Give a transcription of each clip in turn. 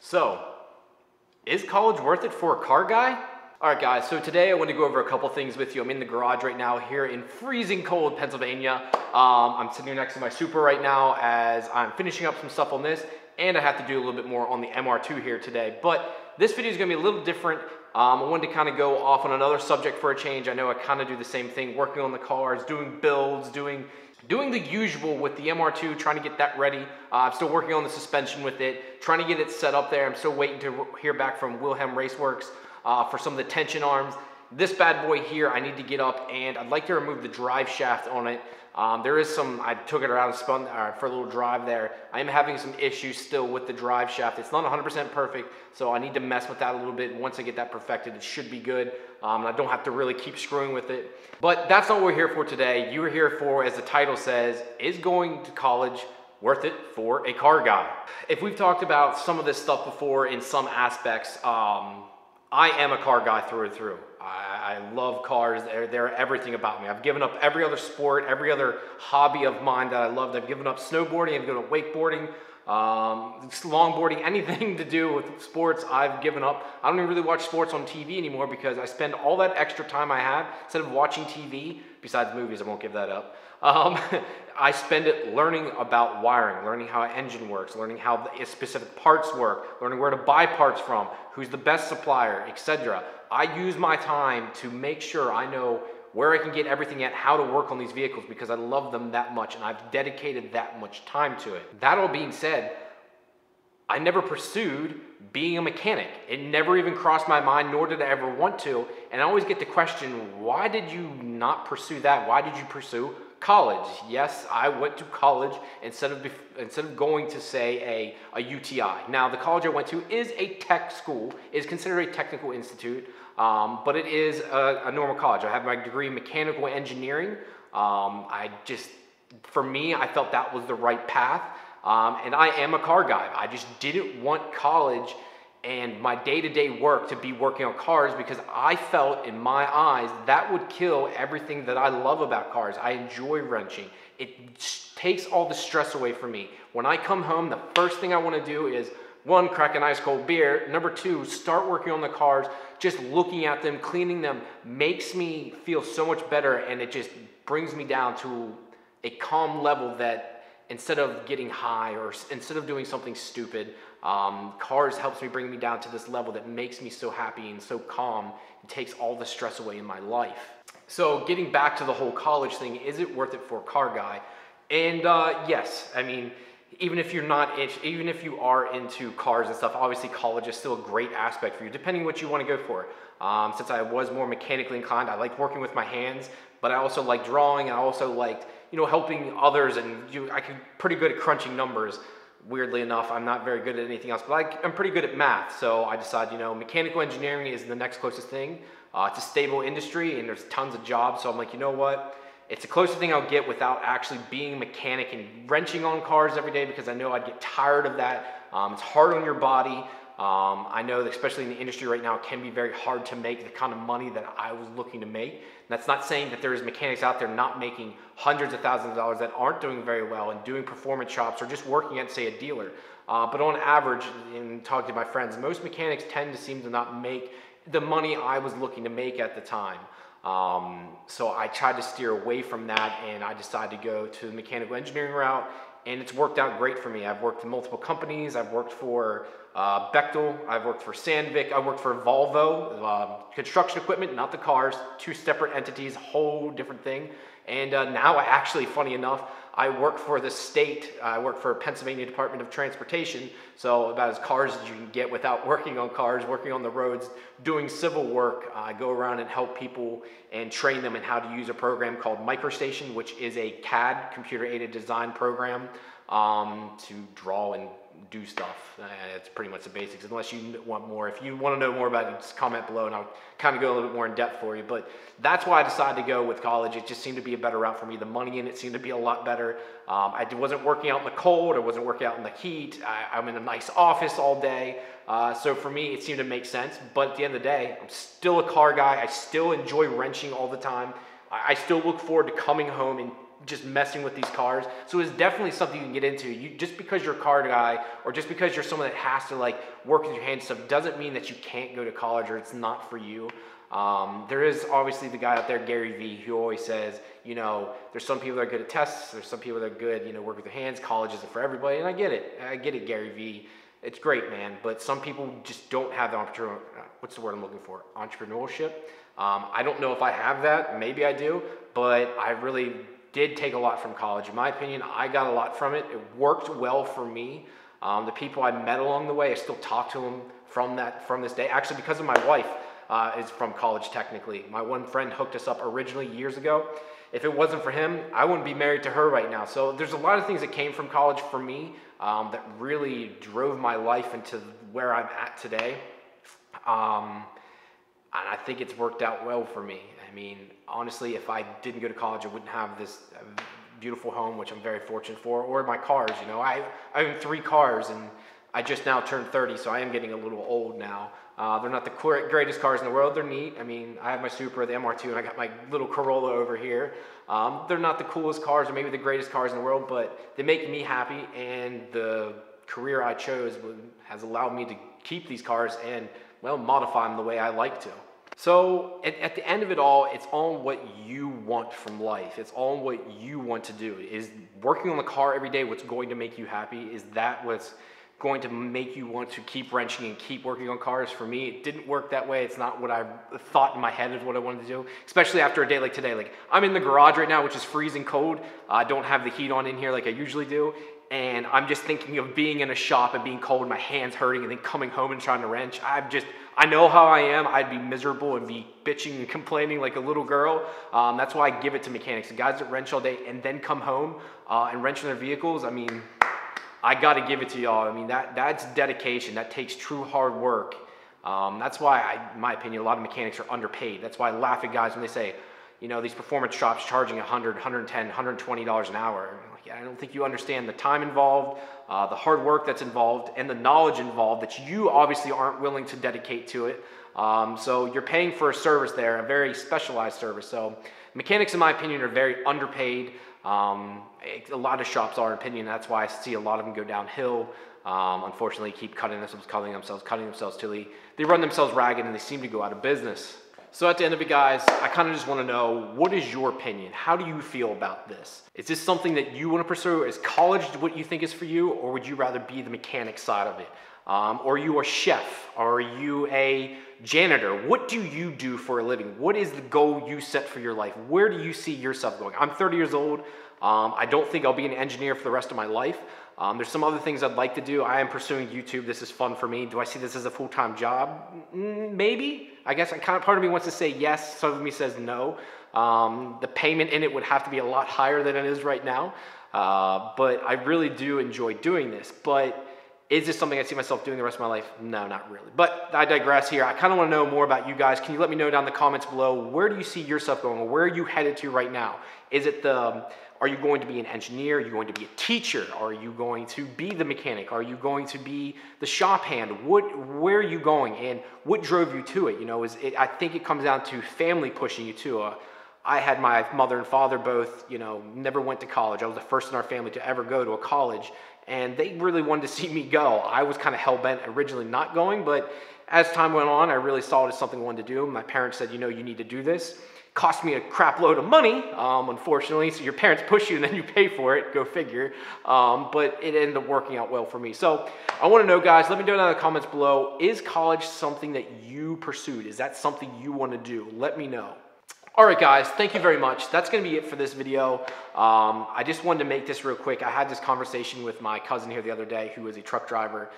So, is college worth it for a car guy? All right, guys, so today I want to go over a couple things with you. I'm in the garage right now here in freezing cold Pennsylvania. I'm sitting next to my Supra right now as I'm finishing up some stuff on this, and I have to do a little bit more on the MR2 here today. But this video is going to be a little different. I wanted to kind of go off on another subject for a change. I know I kind of do the same thing, working on the cars, doing builds, doing the usual with the MR2, trying to get that ready. I'm still working on the suspension with it, trying to get it set up there. I'm still waiting to hear back from Wilhelm Raceworks for some of the tension arms. This bad boy here, I need to get up, and I'd like to remove the drive shaft on it. There is some, I took it around and spun for a little drive there. I am having some issues still with the drive shaft. It's not 100% perfect, so I need to mess with that a little bit. Once I get that perfected, it should be good. And I don't have to really keep screwing with it. But that's not what we're here for today. You are here for, as the title says, is going to college worth it for a car guy? If we've talked about some of this stuff before in some aspects, I am a car guy through and through. I love cars. They're everything about me. I've given up every other sport, every other hobby of mine that I loved. I've given up snowboarding, I've given up wakeboarding, longboarding, anything to do with sports, I've given up. I don't even really watch sports on TV anymore because I spend all that extra time I have, instead of watching TV, besides movies, I won't give that up, I spend it learning about wiring, learning how an engine works, learning how the specific parts work, learning where to buy parts from, who's the best supplier, etc. I use my time to make sure I know where I can get everything at, how to work on these vehicles, because I love them that much and I've dedicated that much time to it. That all being said, I never pursued being a mechanic. It never even crossed my mind, nor did I ever want to. And I always get the question, why did you not pursue that? Why did you pursue college? Yes, I went to college instead of going to, say, a UTI. Now, the college I went to is a tech school, is considered a technical institute, but it is a normal college. I have my degree in mechanical engineering. For me, I felt that was the right path. And I am a car guy. I just didn't want college and my day-to-day work to be working on cars, because I felt in my eyes that would kill everything that I love about cars. I enjoy wrenching. It takes all the stress away from me. When I come home, the first thing I want to do is, one, crack an ice cold beer. Number two, start working on the cars. Just looking at them, cleaning them makes me feel so much better, and it just brings me down to a calm level that instead of getting high or instead of doing something stupid, cars helps me bring me down to this level that makes me so happy and so calm. It takes all the stress away in my life. So getting back to the whole college thing, is it worth it for a car guy? And yes, I mean, even if you are into cars and stuff, obviously college is still a great aspect for you, depending what you want to go for. Since I was more mechanically inclined, I liked working with my hands, but I also liked drawing. I also liked, helping others, and I could pretty good at crunching numbers. Weirdly enough, I'm not very good at anything else, but I'm pretty good at math. So I decided, mechanical engineering is the next closest thing. It's a stable industry, and there's tons of jobs. So I'm like, you know what? It's the closest thing I'll get without actually being a mechanic and wrenching on cars every day, because I know I'd get tired of that. It's hard on your body. I know that especially in the industry right now, it can be very hard to make the kind of money that I was looking to make. And that's not saying that there's mechanics out there not making hundreds of thousands of dollars that aren't doing very well and doing performance shops or just working at, say, a dealer. But on average, in talking to my friends, most mechanics tend to seem to not make the money I was looking to make at the time. So I tried to steer away from that, and I decided to go to the mechanical engineering route, and it's worked out great for me. I've worked in multiple companies. I've worked for Bechtel, I've worked for Sandvik, I worked for Volvo, construction equipment, not the cars, two separate entities, whole different thing. And now I actually, funny enough, I work for the state. I work for Pennsylvania Department of Transportation, so about as cars as you can get without working on cars, working on the roads, doing civil work. I go around and help people and train them in how to use a program called MicroStation, which is a CAD, computer-aided design program, to draw and do stuff. It's pretty much the basics, unless you want more. If you want to know more about it, just comment below and I'll kind of go a little bit more in depth for you. But that's why I decided to go with college. It just seemed to be a better route for me. The money in it seemed to be a lot better. I wasn't working out in the cold. I wasn't working out in the heat. I'm in a nice office all day. So for me, it seemed to make sense. But at the end of the day, I'm still a car guy. I still enjoy wrenching all the time. I still look forward to coming home and just messing with these cars. So it's definitely something you can get into. Just because you're a car guy, or just because you're someone that has to like work with your hands and stuff, doesn't mean that you can't go to college or it's not for you. There is obviously the guy out there, Gary Vee, who always says, you know, there's some people that are good at tests, there's some people that are good, you know, work with their hands, college isn't for everybody, and I get it, Gary Vee. It's great, man, but some people just don't have the entrepreneurship. I don't know if I have that, maybe I do, but I really did take a lot from college. In my opinion, I got a lot from it. It worked well for me. The people I met along the way, I still talk to them from this day, actually because of my wife. Is from college technically. My one friend hooked us up originally years ago. If it wasn't for him, I wouldn't be married to her right now. So there's a lot of things that came from college for me that really drove my life into where I'm at today. And I think it's worked out well for me. I mean, honestly, if I didn't go to college, I wouldn't have this beautiful home, which I'm very fortunate for, or my cars. You know, I own 3 cars, and I just now turned 30, so I am getting a little old now. They're not the greatest cars in the world. They're neat. I mean, I have my Supra, the MR2, and I got my little Corolla over here. They're not the coolest cars or maybe the greatest cars in the world, but they make me happy, and the career I chose has allowed me to keep these cars and, well, modify them the way I like to. So at the end of it all, it's on what you want from life. It's on what you want to do. Is working on the car every day what's going to make you happy? Is that what's going to make you want to keep wrenching and keep working on cars? For me, it didn't work that way. It's not what I thought in my head is what I wanted to do, especially after a day like today. Like, I'm in the garage right now, which is freezing cold. I don't have the heat on in here like I usually do, and I'm just thinking of being in a shop and being cold, my hands hurting, and then coming home and trying to wrench. I know how I am. I'd be miserable and be bitching and complaining like a little girl. That's why I give it to mechanics. The guys that wrench all day and then come home and wrench on their vehicles, I mean, I got to give it to y'all. I mean, that's dedication. That takes true hard work. That's why, in my opinion, a lot of mechanics are underpaid. That's why I laugh at guys when they say, you know, these performance shops charging $100, $110, $120 an hour. I'm like, yeah, I don't think you understand the time involved, the hard work that's involved, and the knowledge involved that you obviously aren't willing to dedicate to it. So you're paying for a service there, a very specialized service. So mechanics, in my opinion, are very underpaid. A lot of shops are, in opinion. That's why I see a lot of them go downhill. Unfortunately, keep cutting themselves till they run themselves ragged and they seem to go out of business. So at the end of it, guys, I kind of just want to know, what is your opinion? How do you feel about this? Is this something that you want to pursue? Is college what you think is for you, or would you rather be the mechanic side of it? Or are you a chef? Or are you a janitor? What do you do for a living? What is the goal you set for your life? Where do you see yourself going? I'm 30 years old. I don't think I'll be an engineer for the rest of my life. There's some other things I'd like to do. I am pursuing YouTube. This is fun for me. Do I see this as a full-time job? Maybe. I guess part of me wants to say yes. Some of me says no. The payment in it would have to be a lot higher than it is right now. But I really do enjoy doing this. But is this something I see myself doing the rest of my life? No, not really. But I digress here. I kind of want to know more about you guys. Can you let me know down in the comments below, where do you see yourself going? Or where are you headed to right now? Is it are you going to be an engineer? Are you going to be a teacher? Are you going to be the mechanic? Are you going to be the shop hand? Where are you going, and what drove you to it? You know, I think it comes down to family pushing you to. I had my mother and father both, you know, never went to college. I was the first in our family to ever go to a college, and they really wanted to see me go. I was kind of hell-bent originally not going, but as time went on, I really saw it as something I wanted to do. My parents said, you know, you need to do this. Cost me a crap load of money, unfortunately. So your parents push you and then you pay for it, go figure. But it ended up working out well for me. So I want to know, guys, let me know down in the comments below, is college something that you pursued? Is that something you want to do? Let me know. All right, guys, thank you very much. That's going to be it for this video. I just wanted to make this real quick. I had this conversation with my cousin here the other day, who is a truck driver.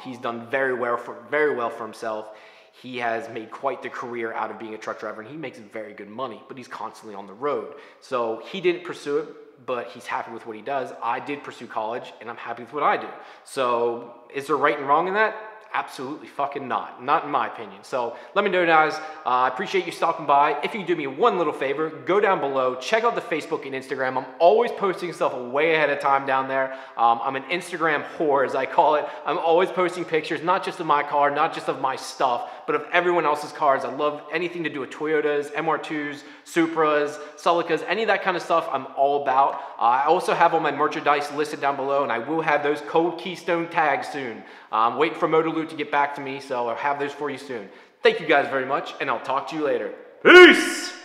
He's done very well for himself. He has made quite the career out of being a truck driver, and he makes very good money, but he's constantly on the road. So he didn't pursue it, but he's happy with what he does. I did pursue college, and I'm happy with what I do. So is there right and wrong in that? Absolutely fucking not. Not in my opinion. So let me know, guys. I appreciate you stopping by. If you could do me one little favor, go down below, check out the Facebook and Instagram. I'm always posting stuff way ahead of time down there. I'm an Instagram whore, as I call it. I'm always posting pictures, not just of my car, not just of my stuff, but of everyone else's cars. I love anything to do with Toyotas, MR2s, Supras, Celicas, any of that kind of stuff I'm all about. I also have all my merchandise listed down below, and I will have those Cold Keystone tags soon. I'm waiting for Motoloot to get back to me, so I'll have those for you soon. Thank you guys very much, and I'll talk to you later. Peace!